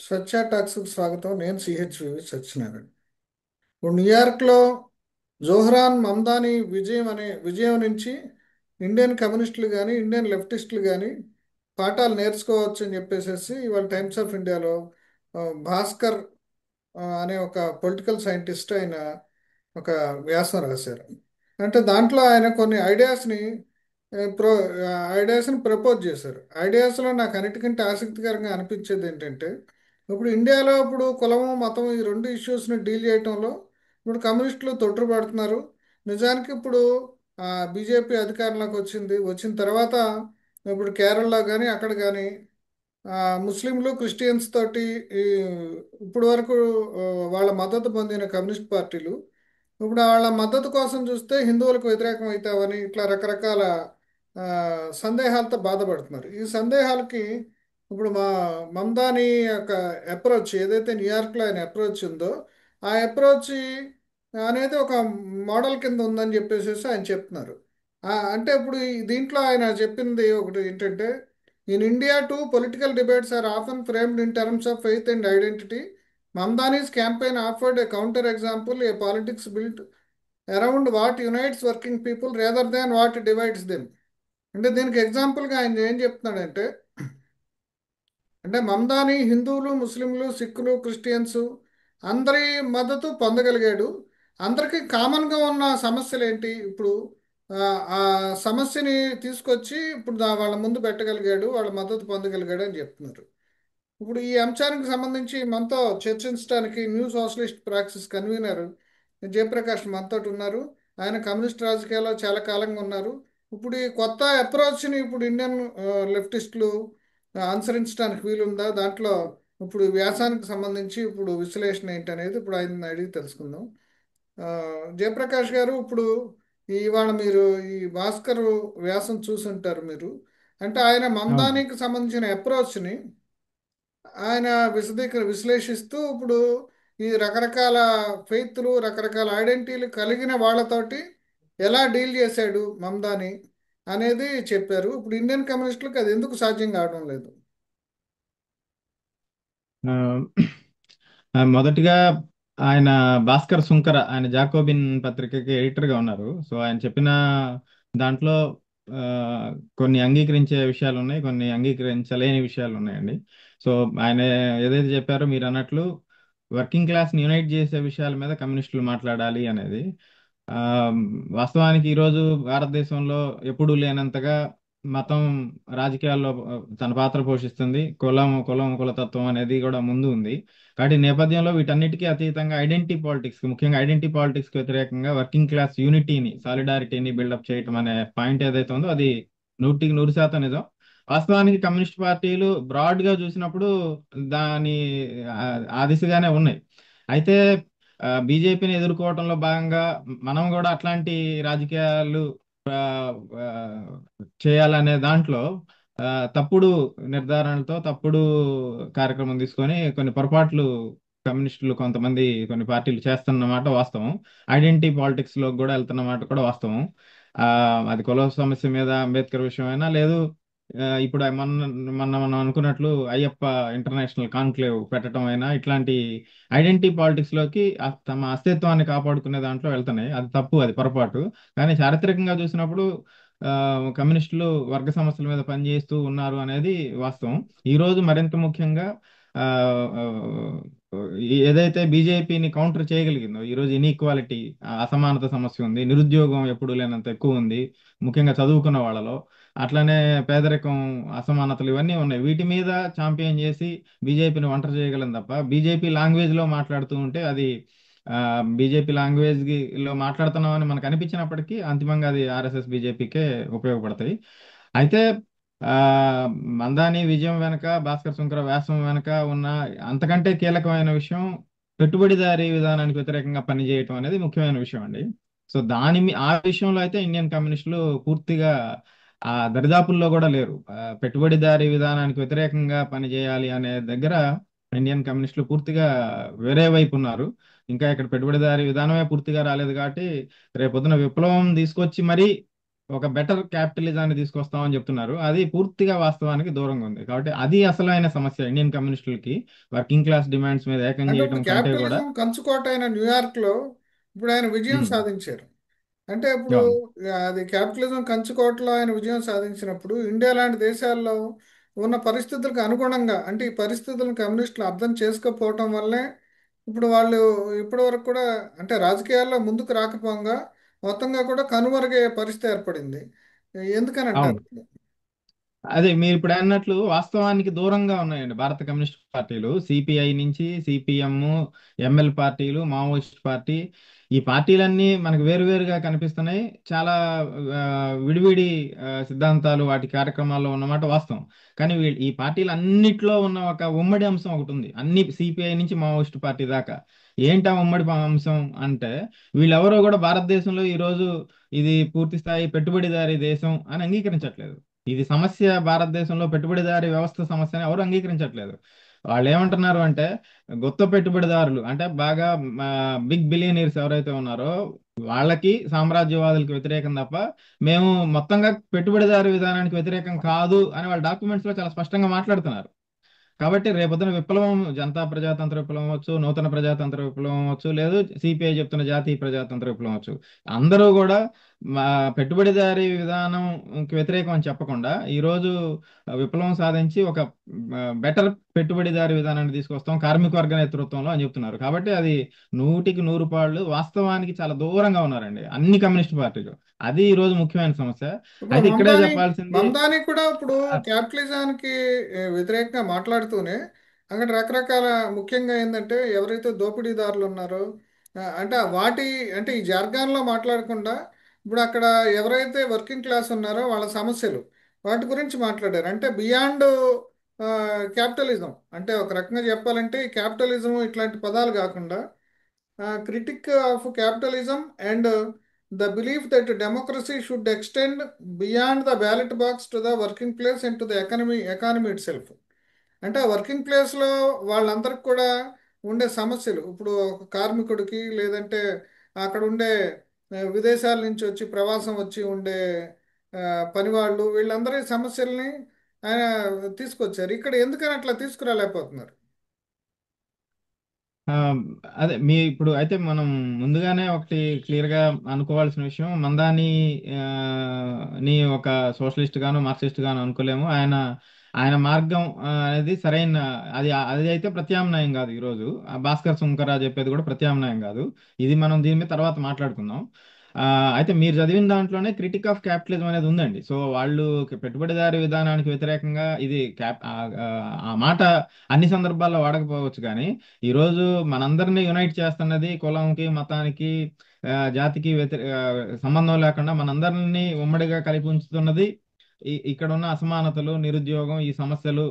స్వచ్ఛ టాక్స్కు స్వాగతం. నేను సిహెచ్వి సత్యనారాయణ. ఇప్పుడు న్యూయార్క్లో జోహ్రాన్ మమ్దాని విజయం నుంచి ఇండియన్ కమ్యూనిస్టులు కానీ ఇండియన్ లెఫ్టిస్టులు కానీ పాఠాలు నేర్చుకోవచ్చు అని చెప్పేసి ఇవాళ టైమ్స్ ఆఫ్ ఇండియాలో భాస్కర్ అనే ఒక పొలిటికల్ సైంటిస్ట్ ఆయన ఒక వ్యాసం రాశారు. అంటే దాంట్లో ఆయన కొన్ని ఆ, ప్రో ఐడియాస్ని ప్రపోజ్ చేశారు. ఐడియాస్లో నాకు అన్నిటికంటే ఆసక్తికరంగా అనిపించేది ఏంటంటే ఇప్పుడు ఇండియాలో ఇప్పుడు కులము మతం ఈ రెండు ఇష్యూస్ని డీల్ చేయటంలో ఇప్పుడు కమ్యూనిస్టులు తొట్టుపడుతున్నారు. నిజానికి ఇప్పుడు బీజేపీ అధికారంలోకి వచ్చిన తర్వాత ఇప్పుడు కేరళలో కానీ అక్కడ కానీ ఆ, ముస్లింలు క్రిస్టియన్స్ తోటి ఈ ఇప్పుడు వరకు ఆ, వాళ్ళ మద్దతు పొందిన కమ్యూనిస్ట్ పార్టీలు ఇప్పుడు వాళ్ళ మద్దతు కోసం చూస్తే హిందువులకు వ్యతిరేకం అవుతావని ఇట్లా రకరకాల ఆ, సందేహాలతో బాధపడుతున్నారు. ఈ సందేహాలకి ఇప్పుడు మమ్దాని యొక్క అప్రోచ్ ఏదైతే న్యూయార్క్లో ఆయన అప్రోచ్ ఉందో ఆ అప్రోచ్ అనేది ఒక మోడల్ కింద ఉందని చెప్పేసి ఆయన చెప్తున్నారు. అంటే ఇప్పుడు దీంట్లో ఆయన చెప్పింది ఒకటి ఏంటంటే in India too political debates are often framed in terms of faith and identity. Mamdani's campaign offered a counter example, a politics built around what unites working people rather than what divides them. అంటే దీనికి ఎగ్జాంపుల్గా ఆయన ఏం చెప్తున్నాడంటే మమ్దాని హిందువులు ముస్లింలు సిక్కులు Christians అందరి మద్దతు పొందగలిగాడు. అందరికీ కామన్గా ఉన్న సమస్యలు ఏంటి ఇప్పుడు ఆ ఆ సమస్యని తీసుకొచ్చి ఇప్పుడు వాళ్ళ ముందు పెట్టగలిగాడు, వాళ్ళ మద్దతు పొందగలిగాడు అని చెప్తున్నారు. ఇప్పుడు ఈ అంశానికి సంబంధించి మనతో చర్చించడానికి new socialist practice convener Jayaprakash మనతో ఉన్నారు. ఆయన కమ్యూనిస్ట్ రాజకీయాల్లో చాలా కాలంగా ఉన్నారు. ఇప్పుడు ఈ కొత్త అప్రోచ్ని ఇప్పుడు ఇండియన్ లెఫ్టిస్టులు అనుసరించడానికి వీలుందా? దాంట్లో ఇప్పుడు వ్యాసానికి సంబంధించి ఇప్పుడు విశ్లేషణ ఏంటనేది ఇప్పుడు ఆయన అడిగి తెలుసుకుందాం. ఆ, జయప్రకాష్ గారు, ఇప్పుడు ఇవాళ మీరు ఈ భాస్కర్ వ్యాసం చూసుంటారు మీరు. అంటే ఆయన అవును. మమ్దానికి సంబంధించిన అప్రోచ్ని ఆయన విశ్లేషిస్తూ ఇప్పుడు ఈ రకరకాల ఫెయిత్లు రకరకాల ఐడెంటిటీలు కలిగిన వాళ్ళతోటి ఎలా డీల్ చేశాడు మమ్దాని అనేది చెప్పారు. ఇప్పుడు ఇండియన్ కమ్యూనిస్టులకు అది ఎందుకు సాధ్యం కావడం లేదు? ఆ, మొదటిగా ఆయన భాస్కర్ సుంకర ఆయన జాకోబిన్ పత్రికకి ఎడిటర్గా ఉన్నారు. సో ఆయన చెప్పిన దాంట్లో ఆ, కొన్ని అంగీకరించే విషయాలు ఉన్నాయి, కొన్ని అంగీకరించలేని విషయాలు ఉన్నాయండి. సో ఆయన ఏదైతే చెప్పారో మీరు అన్నట్లు వర్కింగ్ క్లాస్ని యునైట్ చేసే విషయాల మీద కమ్యూనిస్టులు మాట్లాడాలి అనేది ఆ, వాస్తవానికి ఈరోజు భారతదేశంలో ఎప్పుడూ లేనంతగా మతం రాజకీయాల్లో తన పాత్ర పోషిస్తుంది. కులతత్వం అనేది కూడా ముందు ఉంది. కాబట్టి ఈ నేపథ్యంలో వీటన్నిటికీ అతీతంగా ఐడెంటిటీ పాలిటిక్స్, ముఖ్యంగా ఐడెంటిటీ పాలిటిక్స్ కి వ్యతిరేకంగా వర్కింగ్ క్లాస్ యూనిటీని, సాలిడారిటీని బిల్డప్ చేయటం అనే పాయింట్ ఏదైతే ఉందో అది 100% నిజం. వాస్తవానికి కమ్యూనిస్ట్ పార్టీలు బ్రాడ్ గా చూసినప్పుడు దాని ఆ ఆ దిశగానే ఉన్నాయి. అయితే బీజేపీని ఎదుర్కోవడంలో భాగంగా మనం కూడా అట్లాంటి రాజకీయాలు ఆ, ఆ, చేయాలనే దాంట్లో ఆ, తప్పుడు నిర్ధారణలతో తప్పుడు కార్యక్రమం తీసుకొని కొన్ని పొరపాట్లు కమ్యూనిస్టులు కొంతమంది కొన్ని పార్టీలు చేస్తున్నమాట వాస్తవం. ఐడెంటిటీ పాలిటిక్స్ లో కూడా వెళ్తున్నమాట కూడా వాస్తవం. ఆ అది కుల సమస్య మీద అంబేద్కర్ విషయమైనా లేదు, ఇప్పుడు మనం అనుకున్నట్లు అయ్యప్ప ఇంటర్నేషనల్ కాన్క్లేవ్ పెట్టడం అయినా ఇట్లాంటి ఐడెంటిటీ పాలిటిక్స్ లోకి తమ అస్తిత్వాన్ని కాపాడుకునే దాంట్లో వెళ్తున్నాయి. అది తప్పు, అది పొరపాటు. కానీ చారిత్రకంగా చూసినప్పుడు ఆ, కమ్యూనిస్టులు వర్గ సమస్యల మీద పనిచేస్తూ ఉన్నారు అనేది వాస్తవం. ఈ రోజు మరింత ముఖ్యంగా ఆ, ఆ, ఏదైతే బీజేపీని కౌంటర్ చేయగలిగిందో, ఈ రోజు ఇన్ఈక్వాలిటీ, అసమానత సమస్య ఉంది, నిరుద్యోగం ఎప్పుడు లేనంత ఎక్కువ ఉంది, ముఖ్యంగా చదువుకున్న వాళ్ళలో. అట్లనే పేదరికం, అసమానతలు ఇవన్నీ ఉన్నాయి. వీటి మీద ఛాంపియన్ చేసి బీజేపీని ఒంటరి చేయగలం తప్ప బీజేపీ లాంగ్వేజ్ లో మాట్లాడుతూ ఉంటే అది బీజేపీ లాంగ్వేజ్ లో మాట్లాడుతున్నాం అని మనకు అనిపించినప్పటికీ అంతిమంగా అది ఆర్ఎస్ఎస్ బీజేపీకే ఉపయోగపడతాయి. అయితే ఆ మందాని విజయం వెనక, భాస్కర్ శుంకర వ్యాసం వెనక ఉన్న అంతకంటే కీలకమైన విషయం పెట్టుబడిదారీ విధానానికి వ్యతిరేకంగా పనిచేయటం అనేది ముఖ్యమైన విషయం అండి. సో ఆ విషయంలో అయితే ఇండియన్ కమ్యూనిస్టులు పూర్తిగా ఆ దరిదాపుల్లో కూడా లేరు. పెట్టుబడిదారీ విధానానికి వ్యతిరేకంగా పనిచేయాలి అనే దగ్గర ఇండియన్ కమ్యూనిస్టులు పూర్తిగా వేరే వైపు ఉన్నారు. ఇంకా ఇక్కడ పెట్టుబడిదారీ విధానమే పూర్తిగా రాలేదు కాబట్టి రేపొద్దున విప్లవం తీసుకొచ్చి మరీ ఒక బెటర్ క్యాపిటలిజాన్ని తీసుకొస్తామని చెప్తున్నారు. అది పూర్తిగా వాస్తవానికి దూరంగా ఉంది. కాబట్టి అది అసలైన సమస్య ఇండియన్ కమ్యూనిస్టులకి, వర్కింగ్ క్లాస్ డిమాండ్స్ మీద ఏకం అంటే ఇప్పుడు చేయడం కంటే కూడా. క్యాపిటలిజం కంచుకోట అయిన న్యూయార్క్లో ఇప్పుడు ఆయన విజయం ఉమ్, సాధించారు. అంటే ఇప్పుడు అవును. అది క్యాపిటలిజం కంచుకోటలో ఆయన విజయం సాధించినప్పుడు ఇండియా లాంటి దేశాల్లో ఉన్న పరిస్థితులకు అనుగుణంగా, అంటే ఈ పరిస్థితులను కమ్యూనిస్టులు అర్థం చేసుకోకపోవటం వల్లే ఇప్పుడు వాళ్ళు ఇప్పటి వరకు కూడా అంటే రాజకీయాల్లో ముందుకు రాకపోగా మొత్తంగా కూడా కనుమరుగయ్యే పరిస్థితి ఏర్పడింది. ఎందుకని అవును. అంటారు? అదే మీరు ఇప్పుడు అన్నట్లు వాస్తవానికి దూరంగా ఉన్నాయండి భారత కమ్యూనిస్ట్ పార్టీలు. సిపిఐ నుంచి సిపిఎం, ఎంఎల్ పార్టీలు, మావోయిస్ట్ పార్టీ, ఈ పార్టీలన్నీ మనకు వేరువేరుగా కనిపిస్తున్నాయి. చాలా ఆ, విడివిడి సిద్ధాంతాలు వాటి కార్యక్రమాల్లో ఉన్నమాట వాస్తవం. కానీ ఈ పార్టీలు అన్నిట్లో ఉన్న ఒక ఉమ్మడి అంశం ఒకటి ఉంది, అన్ని సిపిఐ నుంచి మావోయిస్ట్ పార్టీ దాకా. ఏంటి ఆ ఉమ్మడి అంశం అంటే, వీళ్ళెవరో కూడా భారతదేశంలో ఈరోజు ఇది పూర్తి స్థాయి పెట్టుబడిదారీ దేశం అని అంగీకరించట్లేదు. ఇది సమస్య, భారతదేశంలో పెట్టుబడిదారీ వ్యవస్థ సమస్యని ఎవరు అంగీకరించట్లేదు. వాళ్ళు ఏమంటున్నారు అంటే, గుత్త పెట్టుబడిదారులు అంటే బాగా బిగ్ బిలియనీర్స్ ఎవరైతే ఉన్నారో వాళ్ళకి, సామ్రాజ్యవాదులకు వ్యతిరేకం తప్ప మేము మొత్తంగా పెట్టుబడిదారు విధానానికి వ్యతిరేకం కాదు అని వాళ్ళ డాక్యుమెంట్స్ లో చాలా స్పష్టంగా మాట్లాడుతున్నారు. కాబట్టి రేపొద్దున విప్లవం, జనతా ప్రజాతంత్ర విప్లవం అవచ్చు, నూతన ప్రజాతంత్ర విప్లవం అవచ్చు, లేదు సిపిఐ చెప్తున్న జాతీయ ప్రజాతంత్ర విప్లవం అవచ్చు, అందరూ కూడా మా పెట్టుబడిదారీ విధానంకి వ్యతిరేకం అని చెప్పకుండా ఈరోజు విప్లవం సాధించి ఒక బెటర్ పెట్టుబడిదారీ విధానాన్ని తీసుకొస్తాం కార్మిక వర్గ నేతృత్వంలో అని చెప్తున్నారు. కాబట్టి అది 100కి 100 పాళ్ళు వాస్తవానికి చాలా దూరంగా ఉన్నారండి అన్ని కమ్యూనిస్ట్ పార్టీలు. అది ఈరోజు ముఖ్యమైన సమస్య. ఇప్పుడు అయితే ఇక్కడే మమదాని చెప్పాల్సింది. మమదాని కూడా ఇప్పుడు క్యాపిటలిజానికి వ్యతిరేకంగా మాట్లాడుతూనే అక్కడ రకరకాల, ముఖ్యంగా ఏంటంటే ఎవరైతే దోపిడీదారులు ఉన్నారో అంటే వాటి అంటే ఈ జార్గాన్లో మాట్లాడకుండా ఇప్పుడు అక్కడ ఎవరైతే వర్కింగ్ క్లాస్ ఉన్నారో వాళ్ళ సమస్యలు వాటి గురించి మాట్లాడారు. అంటే బియాండ్ క్యాపిటలిజం, అంటే ఒక రకంగా చెప్పాలంటే ఈ క్యాపిటలిజం ఇట్లాంటి పదాలు కాకుండా critic of capitalism and the belief that democracy should extend beyond the ballot box to the working place and to the economy itself. అంటే ఆ వర్కింగ్ ప్లేస్లో వాళ్ళందరికి కూడా ఉండే సమస్యలు, ఇప్పుడు ఒక కార్మికుడికి లేదంటే అక్కడ ఉండే విదేశాల నుంచి వచ్చి ప్రవాసం వచ్చి ఉండే ఆ, పనివాళ్ళు, వీళ్ళందరి సమస్యల్ని ఆయన తీసుకొచ్చారు. ఇక్కడ ఎందుకని అట్లా తీసుకురాలేకపోతున్నారు? ఆ, అదే మీ ఇప్పుడు అయితే మనం ముందుగానే ఒకటి క్లియర్ గా అనుకోవాల్సిన విషయం, మందాని ఆ, ని ఒక సోషలిస్ట్ గాను మార్క్సిస్ట్ గాను అనుకోలేము. ఆయన ఆయన మార్గం అనేది సరైన, అది అది అయితే ప్రత్యామ్నాయం కాదు. ఈరోజు భాస్కర్ సుంకర చెప్పేది కూడా ప్రత్యామ్నాయం కాదు. ఇది మనం దీని మీద తర్వాత మాట్లాడుకుందాం. ఆ, అయితే మీరు చదివిన దాంట్లోనే క్రిటిక్ ఆఫ్ క్యాపిటలిజం అనేది ఉందండి. సో వాళ్ళు పెట్టుబడిదారీ విధానానికి వ్యతిరేకంగా ఇది ఆ మాట అన్ని సందర్భాల్లో వాడకపోవచ్చు, కానీ ఈరోజు మనందరినీ యునైట్ చేస్తున్నది కులంకి, మతానికి, జాతికి సంబంధం లేకుండా మనందరినీ ఉమ్మడిగా కలిపి ఉంచుతున్నది ఇక్కడ ఉన్న అసమానతలు, నిరుద్యోగం, ఈ సమస్యలు.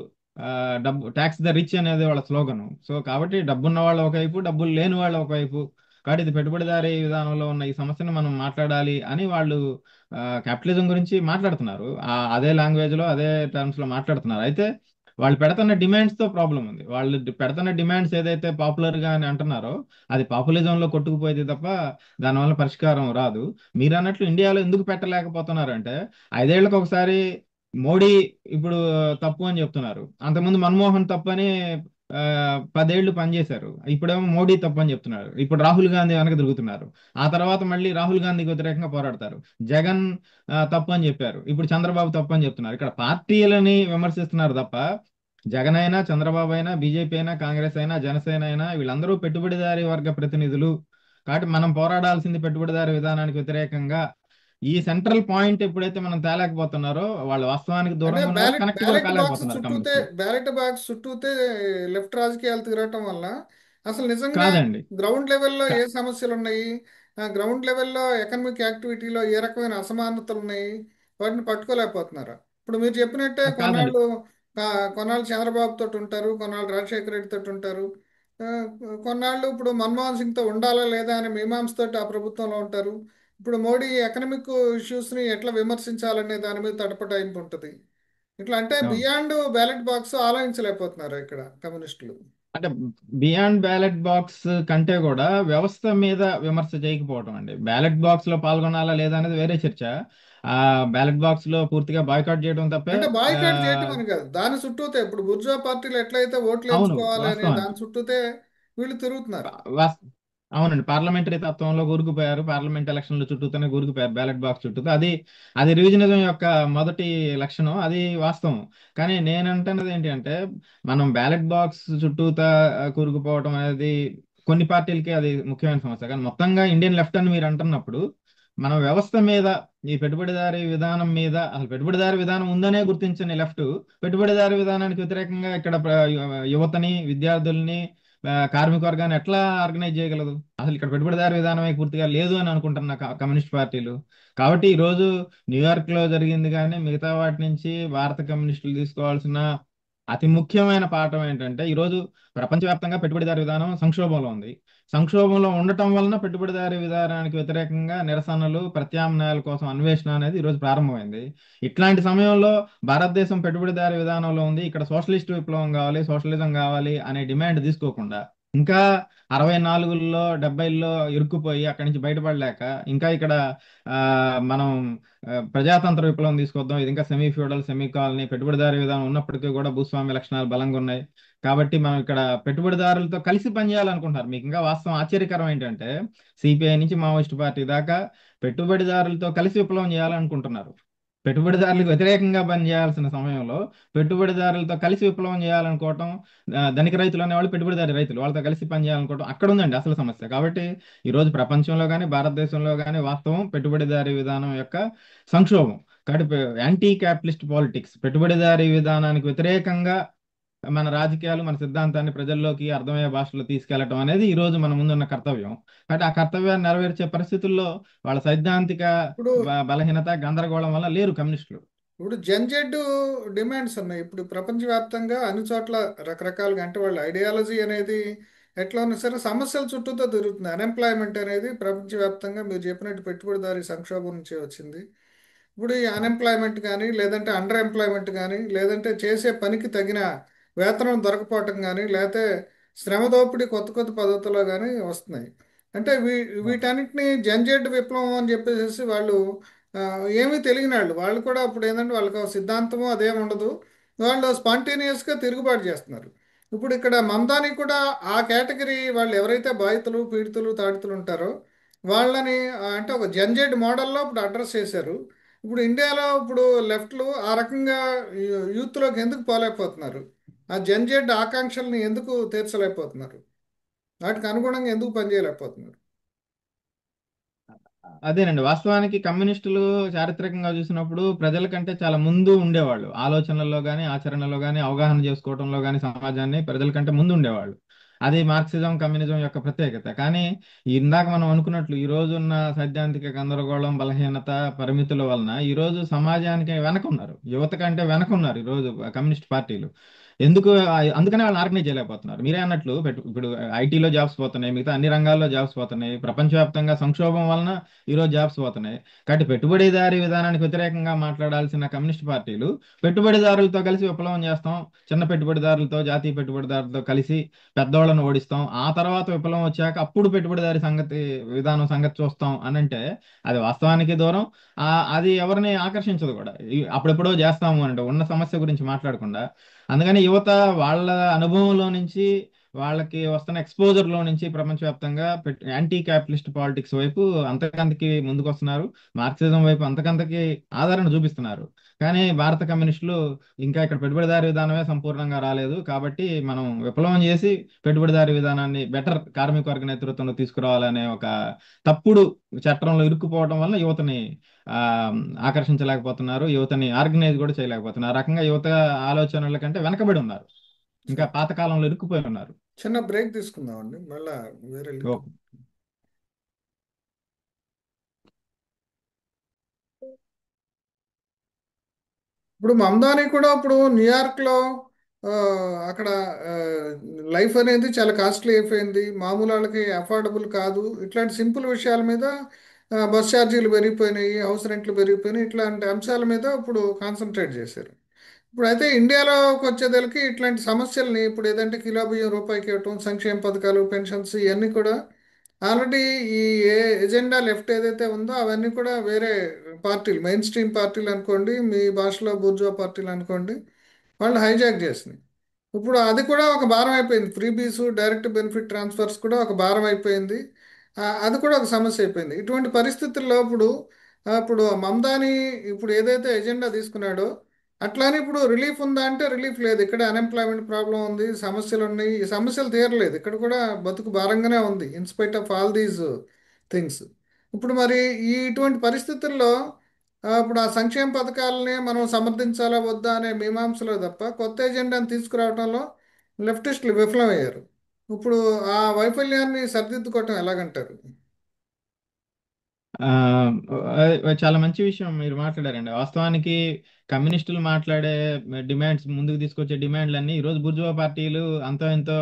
డబ్బు, ట్యాక్స్ ద రిచ్ అనేది వాళ్ళ స్లోగన్. సో కాబట్టి డబ్బున్న వాళ్ళు ఒకవైపు, డబ్బులు లేని వాళ్ళు ఒకవైపు. కాబట్టి ఇది పెట్టుబడిదారీ విధానంలో ఉన్న ఈ సమస్యను మనం మాట్లాడాలి అని వాళ్ళు క్యాపిటలిజం గురించి మాట్లాడుతున్నారు. అదే లాంగ్వేజ్ లో, అదే టర్మ్స్ లో మాట్లాడుతున్నారు. అయితే వాళ్ళు పెడుతున్న డిమాండ్స్ తో ప్రాబ్లం ఉంది. వాళ్ళు పెడుతున్న డిమాండ్స్ ఏదైతే పాపులర్ గా అని అంటున్నారో అది పాపులిజం లో కొట్టుకుపోయేది తప్ప దానివల్ల పరిష్కారం రాదు. మీరు అన్నట్లు ఇండియాలో ఎందుకు పెట్టలేకపోతున్నారంటే, 5 ఏళ్లకు ఒకసారి మోడీ ఇప్పుడు తప్పు అని చెప్తున్నారు. అంతకుముందు మన్మోహన్ తప్పు అని ఆ, 10 ఏళ్లు పనిచేశారు. ఇప్పుడేమో మోడీ తప్పు అని చెప్తున్నారు. ఇప్పుడు రాహుల్ గాంధీ వెనక తిరుగుతున్నారు. ఆ తర్వాత మళ్ళీ రాహుల్ గాంధీకి వ్యతిరేకంగా పోరాడతారు. జగన్ తప్పు అని చెప్పారు, ఇప్పుడు చంద్రబాబు తప్పు అని చెప్తున్నారు. ఇక్కడ పార్టీలని విమర్శిస్తున్నారు తప్ప జగన్ అయినా, చంద్రబాబు అయినా, బీజేపీ అయినా, కాంగ్రెస్ అయినా, జనసేన అయినా వీళ్ళందరూ పెట్టుబడిదారీ వర్గ ప్రతినిధులు. కాబట్టి మనం పోరాడాల్సింది పెట్టుబడిదారీ విధానానికి వ్యతిరేకంగా. ఈ సెంట్రల్ పాయింట్ ఎప్పుడైతే మనం తేలేకపోతున్నారో వాళ్ళు వాస్తవానికి అంటే దూరంగా ఉన్నారు, బ్యాలెట్ కనెక్ట్ కూడా బ్యాలెట్ బాక్స్ కాలేకపోతున్నారు చుట్టూతే కమ్యూనిస్టులు. బ్యాలెట్ బాక్స్ చుట్టూతే లెఫ్ట్ రాజకీయాలు తిరగటం వల్ల అసలు నిజంగా కాదండి. గ్రౌండ్ లెవెల్లో ఏ కా- సమస్యలు ఉన్నాయి, గ్రౌండ్ లెవెల్లో ఎకనామిక్ యాక్టివిటీలో ఏ రకమైన అసమానతలు ఉన్నాయి, వాటిని పట్టుకోలేకపోతున్నారు. ఇప్పుడు మీరు చెప్పినట్టే కాదండి. కొన్నాళ్ళు చంద్రబాబు తోటి ఉంటారు, కొన్నాళ్ళు రాజశేఖర రెడ్డి తోటి ఉంటారు, ఆ, కొన్నాళ్ళు ఇప్పుడు మన్మోహన్ సింగ్తో ఉండాలా లేదా అనే మీమాంసతోటి ఆ ప్రభుత్వంలో ఉంటారు. ఇప్పుడు మోడీ ఎకనామిక్ ఇష్యూస్ని ఎట్లా విమర్శించాలనే దాని మీద తటపటాయింపు ఉంటుంది. ఇట్లా అంటే అవును. బియాండ్ బ్యాలెట్ బాక్స్ ఆలోచించలేకపోతున్నారు ఇక్కడ కమ్యూనిస్టులు. అంటే బియాండ్ బ్యాలెట్ బాక్స్ కంటే కూడా వ్యవస్థ మీద విమర్శ చేయకపోవడం అండి. బ్యాలెట్ బాక్స్ లో పాల్గొనాలా లేదా అనేది వేరే చర్చ. ఆ బ్యాలెట్ బాక్స్ లో పూర్తిగా బాయ్కాట్ చేయడం తప్పే. అంటే ఆ, బాయ్కాట్ చేయటం అని కాదు, దాని చుట్టూతే ఇప్పుడు బుర్జా పార్టీలు ఎట్లయితే ఓట్లు అవును, వేయించుకోవాలి అని వాస్తవానికి. దాని చుట్టూతే వీళ్ళు తిరుగుతున్నారు. వాస్- అవునండి, పార్లమెంటరీ తత్వంలో కూరుకుపోయారు. పార్లమెంట్ ఎలక్షన్ల చుట్టూతోనే కూరుకుపోయారు, బ్యాలెట్ బాక్స్ చుట్టూ. అది అది రివిజనిజం యొక్క మొదటి లక్షణం, అది వాస్తవం. కానీ నేను అంటున్నది ఏంటి అంటే, మనం బ్యాలెట్ బాక్స్ చుట్టూతా కూరుకుపోవడం అనేది కొన్ని పార్టీలకి అది ముఖ్యమైన సమస్య. కానీ మొత్తంగా ఇండియన్ లెఫ్ట్ అని మీరు అంటున్నప్పుడు, మనం వ్యవస్థ మీద, ఈ పెట్టుబడిదారీ విధానం మీద, అసలు పెట్టుబడిదారీ విధానం ఉందనే గుర్తించని లెఫ్ట్ పెట్టుబడిదారీ విధానానికి వ్యతిరేకంగా ఇక్కడ యువతని, విద్యార్థుల్ని, కార్మిక వర్గాన్ని ఎట్లా ఆర్గనైజ్ చేయగలదు? అసలు ఇక్కడ పెట్టుబడిదారీ విధానమే పూర్తిగా లేదు అని అనుకుంటున్న కమ్యూనిస్ట్ పార్టీలు. కాబట్టి ఈ రోజు న్యూయార్క్ లో జరిగింది కానీ మిగతా వాటి నుంచి భారత కమ్యూనిస్టులు తీసుకోవాల్సిన అతి ముఖ్యమైన పాఠం ఏంటంటే, ఈ రోజు ప్రపంచవ్యాప్తంగా పెట్టుబడిదారీ విధానం సంక్షోభంలో ఉంది. సంక్షోభంలో ఉండటం వలన పెట్టుబడిదారీ విధానానికి వ్యతిరేకంగా నిరసనలు, ప్రత్యామ్నాయాల కోసం అన్వేషణ అనేది ఈరోజు ప్రారంభమైంది. ఇట్లాంటి సమయంలో భారతదేశం పెట్టుబడిదారీ విధానంలో ఉంది, ఇక్కడ సోషలిస్ట్ విప్లవం కావాలి, సోషలిజం కావాలి అనే డిమాండ్ తీసుకోకుండా, ఇంకా 64లో 70లో ఇరుక్కుపోయి అక్కడి నుంచి బయటపడలేక, ఇంకా ఇక్కడ ఆ, మనం ప్రజాతంత్ర విప్లవం తీసుకొద్దాం, ఇది ఇంకా సెమీ ఫ్యూడల్, సెమీ కాలనీ పెట్టుబడిదారీ విధానం ఉన్నప్పటికీ కూడా భూస్వామ్య లక్షణాలు బలంగా ఉన్నాయి. కాబట్టి మనం ఇక్కడ పెట్టుబడిదారులతో కలిసి పనిచేయాలనుకుంటున్నారు. మీకు ఇంకా వాస్తవం ఆశ్చర్యకరం ఏంటంటే, సిపిఐ నుంచి మావోయిస్ట్ పార్టీ దాకా పెట్టుబడిదారులతో కలిసి విప్లవం చేయాలనుకుంటున్నారు. పెట్టుబడిదారులకు వ్యతిరేకంగా పనిచేయాల్సిన సమయంలో పెట్టుబడిదారులతో కలిసి విప్లవం చేయాలనుకోవటం, ధనిక రైతులు అనేవాళ్ళు పెట్టుబడిదారి రైతులు, వాళ్ళతో కలిసి పనిచేయాలనుకోవటం అక్కడ ఉందండి అసలు సమస్య. కాబట్టి ఈరోజు ప్రపంచంలో కానీ భారతదేశంలో కానీ వాస్తవం పెట్టుబడిదారీ విధానం యొక్క సంక్షోభం. కాబట్టి యాంటీ క్యాపిటలిస్ట్ పాలిటిక్స్, పెట్టుబడిదారీ విధానానికి వ్యతిరేకంగా మన రాజకీయాలు, మన సిద్ధాంతాన్ని ప్రజల్లోకి అర్థమయ్యే భాషలో తీసుకెళ్లడం అనేది ఈ రోజు మన ముందున్న కర్తవ్యం. కాబట్టి ఆ కర్తవ్యాన్ని నెరవేర్చే పరిస్థితుల్లో వాళ్ళ సైద్ధాంతిక ఇప్పుడు బలహీనత, గందరగోళం వల్ల లేరు కమ్యూనిస్టులు. ఇప్పుడు జెడ్ డిమాండ్స్ ఉన్నాయి. ఇప్పుడు ప్రపంచవ్యాప్తంగా అన్ని చోట్ల రకరకాలుగా, అంటే వాళ్ళ ఐడియాలజీ అనేది ఎట్లా ఉన్నా సరే సమస్యల చుట్టూతో తిరుగుతుంది. అన్ఎంప్లాయ్మెంట్ అనేది ప్రపంచవ్యాప్తంగా మీరు చెప్పినట్టు పెట్టుబడిదారీ సంక్షోభం నుంచి వచ్చింది. ఇప్పుడు ఈ అన్ఎంప్లాయ్మెంట్ కానీ, లేదంటే అండర్ ఎంప్లాయ్మెంట్ కానీ, లేదంటే చేసే పనికి తగిన వేతనం దొరకపోవటం కానీ, లేకపోతే శ్రమ దోపిడీ కొత్త కొత్త పద్ధతుల్లో కానీ వస్తున్నాయి. అంటే వీటన్నిటిని జంజెడ్ విప్లవం అని చెప్పేసి వాళ్ళు ఆ, ఏమీ తెలియని వాళ్ళు వాళ్ళు కూడా అప్పుడు ఏంటంటే వాళ్ళకి ఒక సిద్ధాంతము అదేం ఉండదు. వాళ్ళు స్పాంటేనియస్గా తిరుగుబాటు చేస్తున్నారు. ఇప్పుడు ఇక్కడ మమదాని కూడా ఆ కేటగిరీ వాళ్ళు ఎవరైతే బాధితులు, పీడితులు, తాడితులు ఉంటారో వాళ్ళని అంటే ఒక జంజెడ్ మోడల్లో ఇప్పుడు అడ్రస్ చేశారు. ఇప్పుడు ఇండియాలో ఇప్పుడు లెఫ్ట్లు ఆ రకంగా యూత్లోకి ఎందుకు పోలేకపోతున్నారు? ఆ జంజెడ్ ఆకాంక్షల్ని ఎందుకు తీర్చలేకపోతున్నారు? వాటికి అనుగుణంగా ఎందుకు పనిచేయలేకపోతున్నారు? అదేనండి, వాస్తవానికి కమ్యూనిస్టులు చారిత్రకంగా చూసినప్పుడు ప్రజల కంటే చాలా ముందు ఉండేవాళ్ళు. ఆలోచనల్లో కానీ, ఆచరణలో కానీ, అవగాహన చేసుకోవడంలో కానీ సమాజాన్ని ప్రజల కంటే ముందు ఉండేవాళ్ళు. అది మార్క్సిజం, కమ్యూనిజం యొక్క ప్రత్యేకత. కానీ ఇందాక మనం అనుకున్నట్లు ఈ రోజున్న సైద్ధాంతిక గందరగోళం, బలహీనత, పరిమితుల వలన ఈ రోజు సమాజానికి వెనకున్నారు, యువత కంటే వెనకున్నారు ఈ రోజు కమ్యూనిస్ట్ పార్టీలు. ఎందుకు? అందుకనే వాళ్ళని ఆర్గనైజ్ చేయలేకపోతున్నారు. మీరే అన్నట్లు ఇప్పుడు ఐటీలో జాబ్స్ పోతున్నాయి, మిగతా అన్ని రంగాల్లో జాబ్స్ పోతున్నాయి, ప్రపంచవ్యాప్తంగా సంక్షోభం వలన ఈరోజు జాబ్స్ పోతున్నాయి. కాబట్టి పెట్టుబడిదారీ విధానానికి వ్యతిరేకంగా మాట్లాడాల్సిన కమ్యూనిస్ట్ పార్టీలు పెట్టుబడిదారులతో కలిసి విప్లవం చేస్తాం, చిన్న పెట్టుబడిదారులతో, జాతీయ పెట్టుబడిదారులతో కలిసి పెద్దోళ్ళను ఓడిస్తాం, ఆ తర్వాత విప్లవం వచ్చాక అప్పుడు పెట్టుబడిదారీ విధానం సంగతి చూస్తాం అని అంటే, అది వాస్తవానికి దూరం. అది ఎవరిని ఆకర్షించదు కూడా. అప్పుడెప్పుడో చేస్తాము అంటే ఉన్న సమస్య గురించి మాట్లాడకుండా. అందుకని యువత వాళ్ళ అనుభవంలో నుంచి, వాళ్ళకి వస్తున్న ఎక్స్పోజర్ లో నుంచి ప్రపంచవ్యాప్తంగా యాంటీ క్యాపిటలిస్ట్ పాలిటిక్స్ వైపు అంతకంతకి ముందుకు వస్తున్నారు. మార్క్సిజం వైపు అంతకంతకి ఆదరణ చూపిస్తున్నారు. కానీ భారత కమ్యూనిస్టులు ఇంకా ఇక్కడ పెట్టుబడిదారీ విధానమే సంపూర్ణంగా రాలేదు, కాబట్టి మనం విప్లవం చేసి పెట్టుబడిదారీ విధానాన్ని బెటర్ కార్మిక వర్గ నేతృత్వంలో తీసుకురావాలనే ఒక తప్పుడు చట్రంలో ఇరుక్కుపోవడం వల్ల యువతని ఆ ఆకర్షించలేకపోతున్నారు, యువతని ఆర్గనైజ్ కూడా చేయలేకపోతున్నారు. ఆ రకంగా యువత ఆలోచనల కంటే వెనకబడి ఉన్నారు, ఇంకా సరే, పాతకాలంలో ఇరుక్కుపోయి ఉన్నారు. చిన్న బ్రేక్ తీసుకుందామండి, మళ్ళా వేరే లింక్. ఓకే. ఇప్పుడు మమదాని కూడా ఇప్పుడు న్యూయార్క్లో ఆ, అక్కడ లైఫ్ అనేది చాలా కాస్ట్లీ అయిపోయింది, మామూలు వాళ్ళకి అఫోర్డబుల్ కాదు, ఇట్లాంటి సింపుల్ విషయాల మీద బస్ ఛార్జీలు పెరిగిపోయినాయి, హౌస్ రెంట్లు పెరిగిపోయినాయి, ఇట్లాంటి అంశాల మీద ఇప్పుడు కాన్సన్ట్రేట్ చేశారు. ఇప్పుడైతే ఇండియాలోకి వచ్చేదలకి ఇట్లాంటి సమస్యల్ని ఇప్పుడు ఏదంటే కిలో బియ్యం రూపాయికి ఇవ్వటం, సంక్షేమ పథకాలు, పెన్షన్స్ ఇవన్నీ కూడా ఆల్రెడీ ఈ ఏ ఎజెండా లెఫ్ట్ ఏదైతే ఉందో అవన్నీ కూడా వేరే పార్టీలు, మెయిన్ స్ట్రీమ్ పార్టీలు అనుకోండి, మీ భాషలో బూర్జువా పార్టీలు అనుకోండి, వాళ్ళు హైజాక్ చేసినాయి. ఇప్పుడు అది కూడా ఒక భారం అయిపోయింది. ఫ్రీబీస్, డైరెక్ట్ బెనిఫిట్ ట్రాన్స్ఫర్స్ కూడా ఒక భారం అయిపోయింది. అది కూడా ఒక సమస్య అయిపోయింది. ఇటువంటి పరిస్థితుల్లో ఇప్పుడు మమదాని ఇప్పుడు ఏదైతే ఎజెండా తీసుకున్నాడో అట్లానే ఇప్పుడు రిలీఫ్ ఉందా అంటే రిలీఫ్ లేదు. ఇక్కడ అన్ఎంప్లాయ్మెంట్ ప్రాబ్లం ఉంది, సమస్యలు ఉన్నాయి. ఈ సమస్యలు తీరలేదు. ఇక్కడ కూడా బతుకు భారంగానే ఉంది in spite of all these things. ఇప్పుడు మరి ఇటువంటి పరిస్థితుల్లో ఇప్పుడు ఆ సంక్షేమ పథకాలని మనం సమర్థించాలా వద్దా అనే మీమాంసలో తప్ప కొత్త ఎజెండాను తీసుకురావడంలో లెఫ్టిస్టులు విఫలమయ్యారు. ఇప్పుడు ఆ వైఫల్యాన్ని సరిదిద్దుకోవటం ఎలాగంటారు? ఆ, చాలా మంచి విషయం మీరు మాట్లాడారండి. వాస్తవానికి కమ్యూనిస్టులు మాట్లాడే డిమాండ్స్, ముందుకు తీసుకొచ్చే డిమాండ్లన్నీ ఈరోజు బుర్జువా పార్టీలు అంతో ఎంతో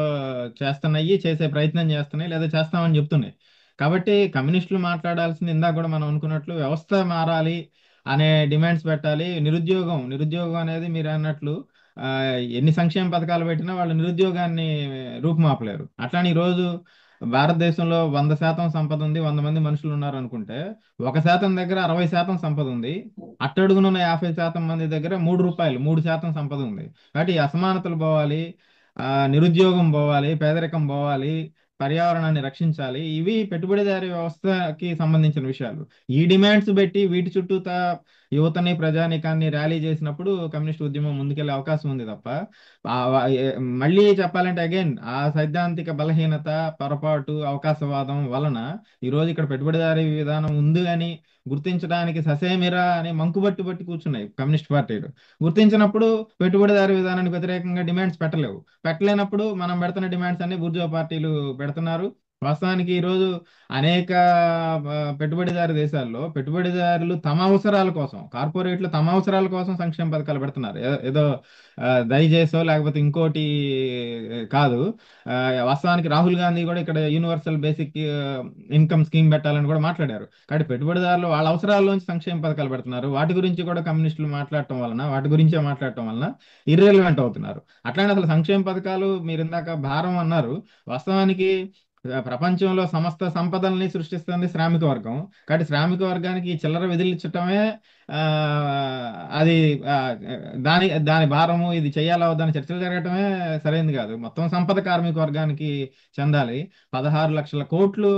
చేస్తున్నాయి, చేసే ప్రయత్నం చేస్తున్నాయి, లేదా చేస్తామని చెప్తున్నాయి. కాబట్టి కమ్యూనిస్టులు మాట్లాడాల్సింది ఇందాక కూడా మనం అనుకున్నట్లు వ్యవస్థ మారాలి అనే డిమాండ్స్ పెట్టాలి. నిరుద్యోగం నిరుద్యోగం అనేది మీరు అన్నట్లు ఆ, ఎన్ని సంక్షేమ పథకాలు పెట్టినా వాళ్ళు నిరుద్యోగాన్ని రూపుమాపలేరు. అట్లానే ఈరోజు భారతదేశంలో 100% సంపద ఉంది, 100 మంది మనుషులు ఉన్నారు అనుకుంటే 1% దగ్గర 60% సంపద ఉంది. అట్టడుగునున్న 50% మంది దగ్గర రూపాయలు 3% సంపద ఉంది. కాబట్టి ఈ అసమానతలు పోవాలి, నిరుద్యోగం పోవాలి, పేదరికం పోవాలి, పర్యావరణాన్ని రక్షించాలి. ఇవి పెట్టుబడిదారీ వ్యవస్థకి సంబంధించిన విషయాలు. ఈ డిమాండ్స్ పెట్టి వీటి చుట్టూతా యువతని, ప్రజానీకాన్ని ర్యాలీ చేసినప్పుడు కమ్యూనిస్ట్ ఉద్యమం ముందుకెళ్లే అవకాశం ఉంది తప్ప మళ్ళీ చెప్పాలంటే అగైన్ ఆ సైద్ధాంతిక బలహీనత, పొరపాటు, అవకాశవాదం వలన ఈరోజు ఇక్కడ పెట్టుబడిదారీ విధానం ఉంది అని గుర్తించడానికి ససేమిరా అని మంకుబట్టి బట్టి కూర్చున్నాయి కమ్యూనిస్ట్ పార్టీలు. గుర్తించినప్పుడు పెట్టుబడిదారీ విధానానికి వ్యతిరేకంగా డిమాండ్స్ పెట్టలేవు. పెట్టలేనప్పుడు మనం పెడుతున్న డిమాండ్స్ అన్ని బూర్జువా పార్టీలు పెడుతున్నారు. వాస్తవానికి ఈరోజు అనేక పెట్టుబడిదారు దేశాల్లో పెట్టుబడిదారులు తమ అవసరాల కోసం, కార్పొరేట్లు తమ అవసరాల కోసం సంక్షేమ పథకాలు పెడుతున్నారు. ఏదో దయచేసో లేకపోతే ఇంకోటి కాదు. ఆ, వాస్తవానికి రాహుల్ గాంధీ కూడా ఇక్కడ యూనివర్సల్ బేసిక్ ఇన్కమ్ స్కీమ్ పెట్టాలని కూడా మాట్లాడారు. కాబట్టి పెట్టుబడిదారులు వాళ్ళ అవసరాల్లోంచి సంక్షేమ పథకాలు పెడుతున్నారు. వాటి గురించి కూడా కమ్యూనిస్టులు మాట్లాడటం వలన, వాటి గురించే మాట్లాడటం వలన ఇర్రెలవెంట్ అవుతున్నారు. అట్లానే అసలు సంక్షేమ పథకాలు మీరు ఇందాక భారం అన్నారు. వాస్తవానికి ప్రపంచంలో సమస్త సంపదల్ని సృష్టిస్తుంది శ్రామిక వర్గం. కాబట్టి శ్రామిక వర్గానికి ఈ చిల్లర విదిలించటమే ఆ, అది ఆ, దాని దాని భారము, ఇది చేయాలా వద్దని చర్చలు జరగటమే సరైనది కాదు. మొత్తం సంపద కార్మిక వర్గానికి చెందాలి. 16 లక్షల కోట్లు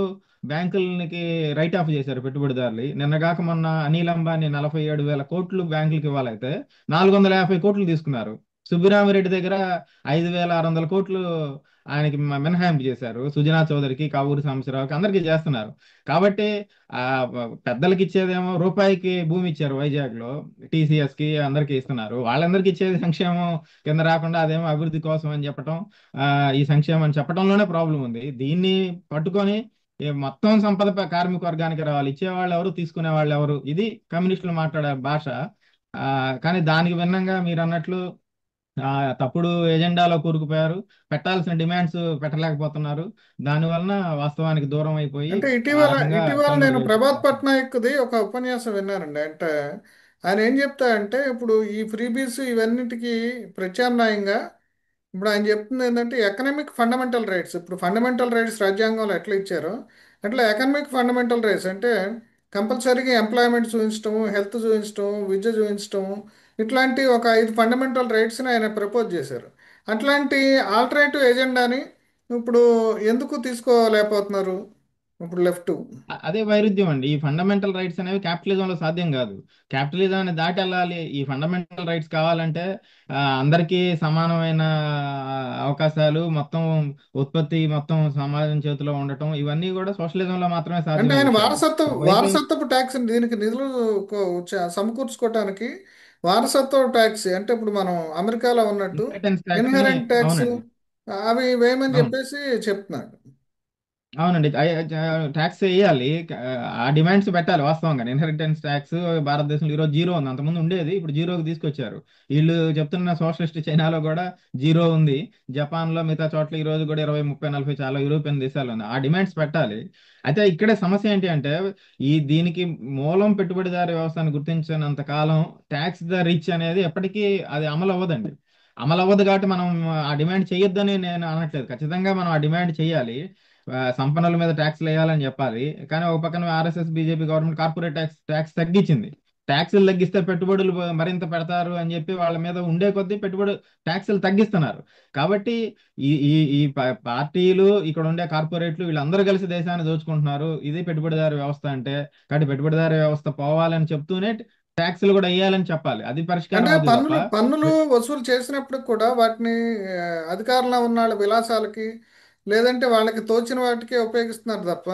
బ్యాంకులకి రైట్ ఆఫ్ చేశారు పెట్టుబడిదారులు. నిన్నగాక మొన్న అనిల్ అంబానీ 47,000 కోట్లు బ్యాంకులకు ఇవ్వాలైతే 450 కోట్లు తీసుకున్నారు. సుబ్బిరామిరెడ్డి దగ్గర 5,600 కోట్లు ఆయనకి మినహాయింపు చేశారు. సుజనా చౌదరికి, కావూరి సాంబశివరావుకి, అందరికీ చేస్తున్నారు. కాబట్టి ఆ పెద్దలకి ఇచ్చేదేమో రూపాయికి భూమి ఇచ్చారు వైజాగ్ లో, టీసీఎస్ కి అందరికి ఇస్తున్నారు. వాళ్ళందరికీ ఇచ్చేది సంక్షేమం కింద రాకుండా అదేమో అభివృద్ధి కోసం అని చెప్పటం, ఆ ఈ సంక్షేమం అని చెప్పడంలోనే ప్రాబ్లం ఉంది. దీన్ని పట్టుకొని మొత్తం సంపద కార్మిక వర్గానికి రావాలి, ఇచ్చేవాళ్ళు ఎవరు, తీసుకునే వాళ్ళు ఎవరు, ఇది కమ్యూనిస్టులు మాట్లాడే భాష. ఆ కానీ దానికి భిన్నంగా మీరు అన్నట్లు తప్పుడు ఎజెండాలో కూరుకుపోయారు. పెట్టాల్సిన డిమాండ్స్ పెట్టలేకపోతున్నారు. దాని వలన వాస్తవానికి దూరం అయిపోయి అంటే ఆ ఇటీవల రకంగా ఇటీవల నేను కనుమరుగైపోయారు. ప్రభాత్ పట్నాయక్ది ఒక ఉపన్యాసం విన్నానండి. అంటే ఆయన ఏం చెప్తా అంటే ఇప్పుడు ఈ ఫ్రీబీస్ ఇవన్నిటికీ ప్రత్యామ్నాయంగా ఇప్పుడు ఆయన చెప్తుంది ఏంటంటే ఎకనామిక్ ఫండమెంటల్ రైట్స్. ఇప్పుడు ఫండమెంటల్ రైట్స్ రాజ్యాంగంలో ఎట్లా ఇచ్చారో అట్లా ఎకనామిక్ ఫండమెంటల్ రైట్స్ అంటే కంపల్సరీగా ఎంప్లాయ్మెంట్ చూపించడం, హెల్త్ చూపించడం, విద్య చూపించడం, ఇట్లాంటి ఒక 5 ఫండమెంటల్ రైట్స్ని ఆయన ప్రపోజ్ చేశారు. అట్లాంటి ఆల్టర్నేటివ్ ఎజెండాని ఇప్పుడు ఎందుకు తీసుకోలేకపోతున్నారు ఇప్పుడు లెఫ్ట్? అదే వైరుధ్యం అండి. ఈ ఫండమెంటల్ రైట్స్ అనేవి క్యాపిటలిజంలో సాధ్యం కాదు. క్యాపిటలిజాన్ని దాటి వెళ్ళాలి. ఈ ఫండమెంటల్ రైట్స్ కావాలంటే అందరికీ సమానమైన అవకాశాలు, మొత్తం ఉత్పత్తి మొత్తం సమాజం చేతిలో ఉండటం, ఇవన్నీ కూడా సోషలిజంలో మాత్రమే అంటే సాధ్యమయ్యే ఆయన విషయాలు. వారసత్వం ఒకవైపు వారసత్వపు ట్యాక్స్ దీనికి నిధులు సమకూర్చుకోవటానికి వారసత్వ ట్యాక్స్ అంటే ఇప్పుడు మనం అమెరికాలో ఉన్నట్టు ఇన్హెరిటెన్స్ ట్యాక్స్ ని, ఇన్హెరెంట్ ట్యాక్స్ అవునండి, అవి వేయమని అవును, చెప్పేసి చెప్తున్నాడు. అవునండి. ట్యాక్స్ వేయాలి. ఆ డిమాండ్స్ పెట్టాలి వాస్తవంగా. ఇన్హెరిటెన్స్ ట్యాక్స్ భారతదేశంలో ఈరోజు జీరో ఉంది. అంతకుముందు ఉండేది, ఇప్పుడు జీరోకి తీసుకొచ్చారు. వీళ్ళు చెప్తున్న సోషలిస్ట్ చైనాలో కూడా జీరో ఉంది. జపాన్లో మిగతా చోట్ల ఈ రోజు కూడా 20, 30, 40 చాలా యూరోపియన్ దేశాలు ఉంది. ఆ డిమాండ్స్ పెట్టాలి. అయితే ఇక్కడే సమస్య ఏంటి అంటే, దీనికి మూలం పెట్టుబడిదారీ వ్యవస్థను గుర్తించినంత కాలం ట్యాక్స్ ద రిచ్ అనేది ఎప్పటికీ అది అమలు అవ్వదండి. అమలు అవ్వదు కాబట్టి మనం ఆ డిమాండ్ చేయొద్దని నేను అనట్లేదు. ఖచ్చితంగా మనం ఆ డిమాండ్ చేయాలి. సంపన్నుల మీద ట్యాక్స్లు వేయాలని చెప్పాలి. కానీ ఒక పక్కన RSS BJP government corporate tax తగ్గించింది. ట్యాక్సులు తగ్గిస్తే పెట్టుబడులు మరింత పెడతారు అని చెప్పి వాళ్ళ మీద ఉండే కొద్దీ పెట్టుబడి ట్యాక్సులు తగ్గిస్తున్నారు. కాబట్టి ఈ ఈ ఈ పార్టీలు, ఇక్కడ ఉండే కార్పొరేట్లు వీళ్ళందరూ కలిసి దేశాన్ని దోచుకుంటున్నారు. ఇది పెట్టుబడిదారు వ్యవస్థ అంటే. కాబట్టి పెట్టుబడిదారు వ్యవస్థ పోవాలని చెప్తూనే ట్యాక్సులు కూడా వేయాలని చెప్పాలి. అది పరిష్కారం అంటే అవుతుంది తప్ప. పన్నులు పన్నులు వసూలు చేసినప్పుడు కూడా వాటిని అధికారంలో ఉన్న వాళ్ళ విలాసాలకి లేదంటే వాళ్ళకి తోచిన వాటికి ఉపయోగిస్తున్నారు తప్ప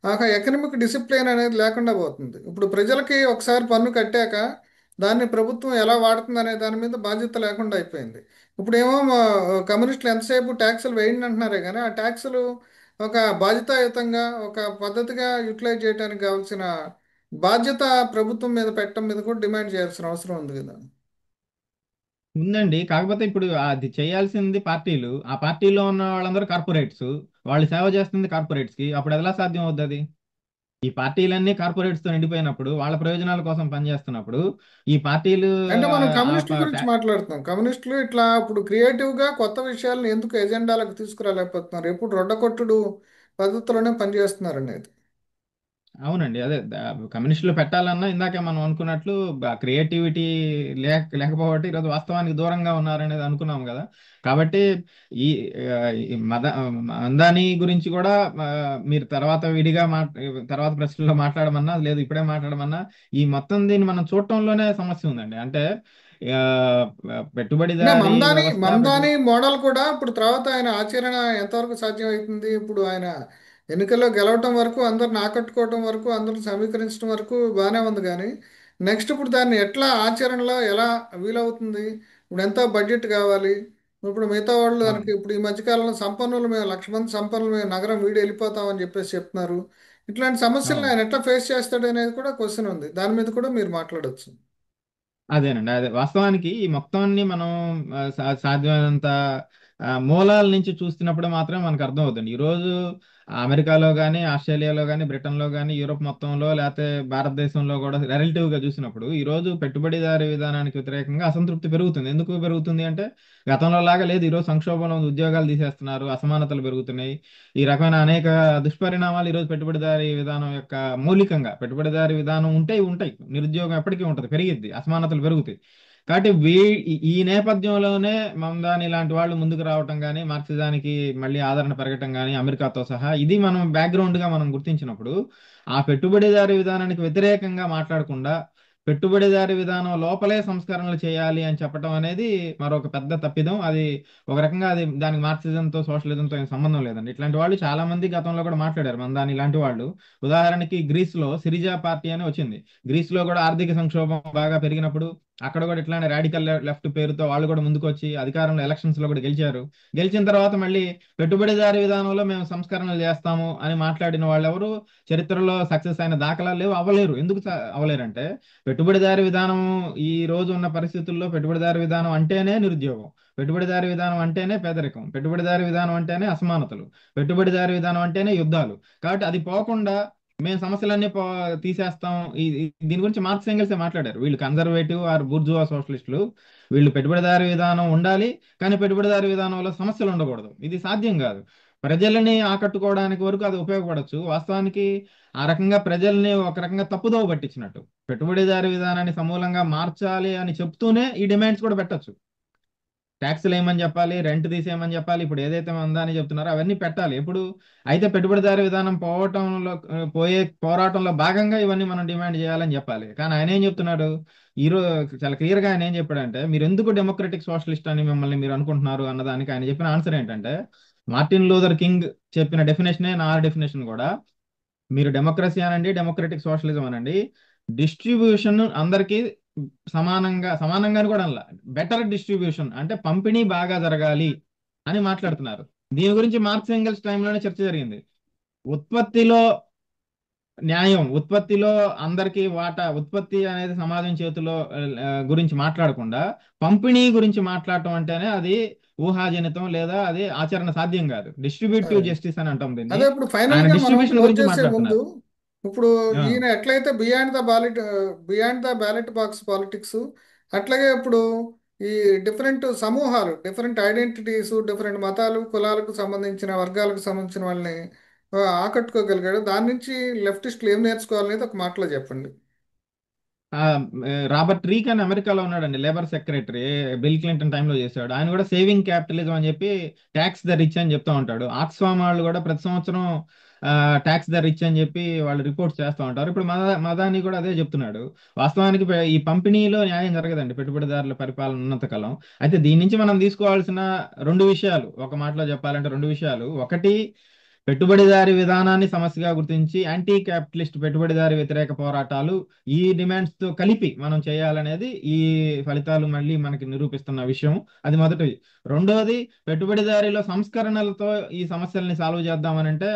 ఒక ఎకనమిక్ డిసిప్లిన్ అనేది లేకుండా పోతుంది. ఇప్పుడు ప్రజలకి ఒకసారి పన్ను కట్టాక దాన్ని ప్రభుత్వం ఎలా వాడుతుంది అనే దాని మీద బాధ్యత లేకుండా అయిపోయింది. ఇప్పుడేమో కమ్యూనిస్టులు ఎంతసేపు ట్యాక్సులు వేయండి అంటున్నారే కానీ ఆ ట్యాక్సులు ఒక బాధ్యతాయుతంగా ఒక పద్ధతిగా యూటిలైజ్ చేయడానికి కావాల్సిన బాధ్యత ప్రభుత్వం మీద పెట్టడం మీద కూడా డిమాండ్ చేయాల్సిన అవసరం ఉంది కదా. ఉందండి. కాకపోతే ఇప్పుడు అది చేయాల్సింది పార్టీలు. ఆ పార్టీలో ఉన్న వాళ్ళందరూ కార్పొరేట్స్. వాళ్ళు సేవ చేస్తుంది కార్పొరేట్స్ కి. అప్పుడు ఎలా సాధ్యం అవుతుంది అది? ఈ పార్టీలన్నీ కార్పొరేట్స్ తో నిండిపోయినప్పుడు, వాళ్ళ ప్రయోజనాల కోసం పనిచేస్తున్నప్పుడు ఈ పార్టీలు అంటే మనం ఆ కమ్యూనిస్టుల ప- గురించి ట్యా- మాట్లాడుతున్నాం. కమ్యూనిస్టులు ఇట్లా ఇప్పుడు క్రియేటివ్గా కొత్త విషయాలను ఎందుకు ఎజెండాలకు తీసుకురాలేకపోతున్నారు, ఎప్పుడు రొడ్డకొట్టుడు పద్ధతిలోనే పనిచేస్తున్నారు అనేది. అవునండి. అదే కమ్యూనిస్టులు పెట్టాలన్నా ఇందాకే మనం అనుకున్నట్లు క్రియేటివిటీ లేకపోవట్టి ఈరోజు వాస్తవానికి దూరంగా ఉన్నారనేది అనుకున్నాం కదా. కాబట్టి ఈ ఈ మందాని గురించి కూడా ఆ, మీరు తర్వాత విడిగా తర్వాత ప్రశ్నలో మాట్లాడమన్నా లేదు, ఇప్పుడే మాట్లాడమన్నా ఈ మొత్తం దీన్ని మనం చూడటంలోనే సమస్య ఉందండి. అంటే ఆ, అంటే పెట్టుబడిదారీ మందాని వ్యవస్థ మందాని మోడల్ కూడా ఇప్పుడు తర్వాత ఆయన ఆచరణ ఎంతవరకు సాధ్యమవుతుంది. ఇప్పుడు ఆయన ఎన్నికల్లో గెలవటం వరకు అందరిని ఆకట్టుకోవటం వరకు అందరిని సమీకరించడం వరకు బాగానే ఉంది కానీ నెక్స్ట్ ఇప్పుడు దాన్ని ఎట్లా ఆచరణలో ఎలా వీలవుతుంది. ఇప్పుడు ఎంత బడ్జెట్ కావాలి. ఇప్పుడు మిగతా వాళ్ళు దానికి అవును. ఇప్పుడు ఈ మధ్యకాలంలో సంపన్నులు మేము 1,00,000 మంది సంపన్నులు మేము నగరం వీడి వెళ్ళిపోతామని చెప్పేసి చెప్తున్నారు. ఇట్లాంటి సమస్యలను అవును. ఆయన ఎట్లా ఫేస్ చేస్తాడు అనేది కూడా క్వశ్చన్ ఉంది. దాని మీద కూడా మీరు మాట్లాడొచ్చు. అదేనండి. అదే వాస్తవానికి ఈ మొత్తాన్ని మనం సాధ్యమైనంత మూలాల నుంచి చూస్తున్నప్పుడు మాత్రమే మనకు అర్థం అవుతుంది. ఈరోజు అమెరికాలో కానీ, ఆస్ట్రేలియాలో కానీ, బ్రిటన్లో కానీ, యూరోప్ మొత్తంలో, లేకపోతే భారతదేశంలో కూడా రిలేటివ్గా చూసినప్పుడు ఈరోజు పెట్టుబడిదారీ విధానానికి వ్యతిరేకంగా అసంతృప్తి పెరుగుతుంది. ఎందుకు పెరుగుతుంది అంటే, గతంలో లాగా లేదు. ఈరోజు సంక్షోభంలో ఉంది, ఉద్యోగాలు తీసేస్తున్నారు, అసమానతలు పెరుగుతున్నాయి. ఈ రకమైన అనేక దుష్పరిణామాలు ఈరోజు పెట్టుబడిదారీ విధానం యొక్క మూలికంగా, పెట్టుబడిదారీ విధానం ఉంటే ఉంటాయి, నిరుద్యోగం ఎప్పటికీ ఉంటుంది, పెరిగిద్ది, అసమానతలు పెరుగుతాయి. కాబట్టి ఈ నేపథ్యంలోనే మమదాని లాంటి వాళ్ళు ముందుకు రావటం కానీ, మార్క్సిజానికి మళ్ళీ ఆదరణ పెరగటం కానీ, అమెరికాతో సహా ఇది మనం బ్యాక్గ్రౌండ్ గా మనం గుర్తించినప్పుడు ఆ పెట్టుబడిదారీ విధానానికి వ్యతిరేకంగా మాట్లాడకుండా పెట్టుబడిదారీ విధానం లోపలే సంస్కరణలు చేయాలి అని చెప్పడం అనేది మరొక పెద్ద తప్పిదం. అది ఒక రకంగా అది దానికి మార్క్సిజంతో సోషలిజంతో ఏం సంబంధం లేదండి. ఇట్లాంటి వాళ్ళు చాలా మంది గతంలో కూడా మాట్లాడారు, మందాని ఇలాంటి వాళ్ళు. ఉదాహరణకి గ్రీస్ లో సిరిజా పార్టీ అని వచ్చింది. గ్రీస్ లో కూడా ఆర్థిక సంక్షోభం బాగా పెరిగినప్పుడు అక్కడ కూడా ఇట్లానే రాడికల్ లెఫ్ట్ పేరుతో వాళ్ళు కూడా ముందుకు వచ్చి అధికారంలో ఎలక్షన్స్ లో కూడా గెలిచారు. గెలిచిన తర్వాత మళ్ళీ పెట్టుబడిదారీ విధానంలో మేము సంస్కరణలు చేస్తాము అని మాట్లాడిన వాళ్ళు ఎవరు చరిత్రలో సక్సెస్ అయిన దాఖలాలు లేవు, అవ్వలేరు. ఎందుకు అవ్వలేరు అంటే, పెట్టుబడిదారీ విధానం ఈ రోజు ఉన్న పరిస్థితుల్లో పెట్టుబడిదారీ విధానం అంటేనే నిరుద్యోగం, పెట్టుబడిదారీ విధానం అంటేనే పేదరికం, పెట్టుబడిదారీ విధానం అంటేనే అసమానతలు, పెట్టుబడిదారీ విధానం అంటేనే యుద్ధాలు. కాబట్టి అది పోకుండా మేము సమస్యలన్నీ తీసేస్తాం. దీని గురించి మార్క్స్ ఎంగెల్సే మాట్లాడారు. వీళ్ళు కన్జర్వేటివ్ ఆర్ బూర్జువా సోషలిస్టులు. వీళ్ళు పెట్టుబడిదారీ విధానం ఉండాలి, కానీ పెట్టుబడిదారీ విధానంలో సమస్యలు ఉండకూడదు. ఇది సాధ్యం కాదు. ప్రజలని ఆకట్టుకోవడానికి వరకు అది ఉపయోగపడవచ్చు వాస్తవానికి. ఆ రకంగా ప్రజల్ని ఒక రకంగా తప్పుదోవ పట్టించినట్టు పెట్టుబడిదారీ విధానాన్ని సమూలంగా మార్చాలి అని చెప్తూనే ఈ డిమాండ్స్ కూడా పెట్టొచ్చు. ట్యాక్స్లు ఏమని చెప్పాలి, రెంట్ తీసేయమని చెప్పాలి, ఇప్పుడు ఏదైతే ఉందని చెప్తున్నారో అవన్నీ పెట్టాలి ఎప్పుడు. అయితే పెట్టుబడిదారీ విధానం పోయే పోరాటంలో భాగంగా ఇవన్నీ మనం డిమాండ్ చేయాలని చెప్పాలి. కానీ ఆయన ఏం చెప్తున్నాడు ఈరోజు చాలా క్లియర్ గా? ఆయన ఏం చెప్పాడంటే, మీరు ఎందుకు డెమోక్రటిక్ సోషలిస్ట్ అని మిమ్మల్ని మీరు అనుకుంటున్నారు అన్నదానికి ఆయన చెప్పిన ఆన్సర్ ఏంటంటే, మార్టిన్ లూథర్ కింగ్ చెప్పిన డెఫినేషనే నా డెఫినేషన్ కూడా. మీరు డెమోక్రసీ అనండి, డెమోక్రటిక్ సోషలిజం అనండి, డిస్ట్రిబ్యూషన్ అందరికీ సమానంగా, సమానంగా కూడా అనలా, బెటర్ డిస్ట్రిబ్యూషన్ అంటే పంపిణీ బాగా జరగాలి అని మాట్లాడుతున్నారు. దీని గురించి మార్క్స్ ఎంగెల్స్ టైంలోనే చర్చ జరిగింది. ఉత్పత్తిలో న్యాయం, ఉత్పత్తిలో అందరికీ వాటా, ఉత్పత్తి అనేది సమాజం చేతిలో గురించి మాట్లాడకుండా పంపిణీ గురించి మాట్లాడటం అంటేనే అది ఊహాజనితం, లేదా అది ఆచరణ సాధ్యం కాదు. డిస్ట్రిబ్యూటివ్ అదే జస్టిస్ అని అంటాం దీన్ని. అదే ఇప్పుడు ఆయన ఫైనల్గా మనం డిస్ట్రిబ్యూషన్ క్లోజ్ గురించి చేసే ముందు, మాట్లాడుతున్నారు. ఇప్పుడు ఆ, ఈయన ఎట్లయితే beyond the ballot box politics, అట్లాగే ఇప్పుడు ఈ డిఫరెంట్ సమూహాలు, డిఫరెంట్ ఐడెంటిటీస్, డిఫరెంట్ మతాలు, కులాలకు సంబంధించిన, వర్గాలకు సంబంధించిన వాళ్ళని ఆకట్టుకోగలిగాడు. దాని నుంచి లెఫ్టిస్టులు ఏం నేర్చుకోవాలనేది ఒక మాటలో చెప్పండి. ఆ, రాబర్ట్ రీక్ అని అమెరికాలో ఉన్నాడండి, లేబర్ సెక్రటరీ, బిల్ క్లింటన్ టైంలో చేశాడు. ఆయన కూడా సేవింగ్ క్యాపిటలిజం అని చెప్పి ట్యాక్స్ ద రిచ్ అని చెప్తా ఉంటాడు. ఆక్స్ఫామ్ వాళ్ళు కూడా ప్రతి సంవత్సరం ట్యాక్స్ ద రిచ్ అని చెప్పి వాళ్ళు రిపోర్ట్స్ చేస్తూ ఉంటారు. ఇప్పుడు మదాని కూడా అదే చెప్తున్నాడు. వాస్తవానికి ఈ పంపిణీలో న్యాయం జరగదండి పెట్టుబడిదారుల పరిపాలన ఉన్నంత కాలం. అయితే దీని నుంచి మనం తీసుకోవాల్సిన రెండు విషయాలు, ఒక మాటలో చెప్పాలంటే రెండు విషయాలు. ఒకటి, పెట్టుబడిదారి విధానాన్ని సమస్యగా గుర్తించి యాంటీ క్యాపిటలిస్ట్ పెట్టుబడిదారి వ్యతిరేక పోరాటాలు ఈ డిమాండ్స్ తో కలిపి మనం చేయాలనేది ఈ ఫలితాలు మళ్ళీ మనకి నిరూపిస్తున్న విషయం. అది మొదటిది. రెండోది, పెట్టుబడిదారిలో సంస్కరణలతో ఈ సమస్యల్ని సాల్వ్ చేద్దామనంటే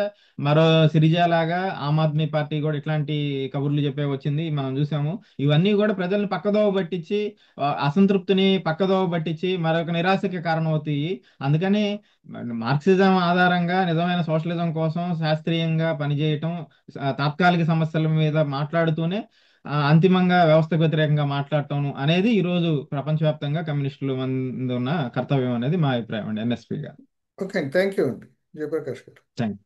మరో సిరిజాలాగా ఆమ్ ఆద్మీ పార్టీ కూడా ఇట్లాంటి కబుర్లు చెప్పే వచ్చింది, మనం చూసాము. ఇవన్నీ కూడా ప్రజల్ని పక్కదోవ పట్టించి, అసంతృప్తిని పక్కదోవ పట్టించి మరొక నిరాశకి కారణమవుతాయి. అందుకని మార్క్సిజం ఆధారంగా నిజమైన సోషలిజం కోసం శాస్త్రీయంగా పనిచేయటం, తాత్కాలిక సమస్యల మీద మాట్లాడుతూనే అంతిమంగా వ్యవస్థకు వ్యతిరేకంగా మాట్లాడటం అనేది ఈరోజు ప్రపంచవ్యాప్తంగా కమ్యూనిస్టుల మంది ఉన్న కర్తవ్యం అనేది మా అభిప్రాయం అండి, ఎన్ఎస్పిగా. ఓకే అండి, థ్యాంక్ యూ అండి, జయప్రకాష్ గారు. థ్యాంక్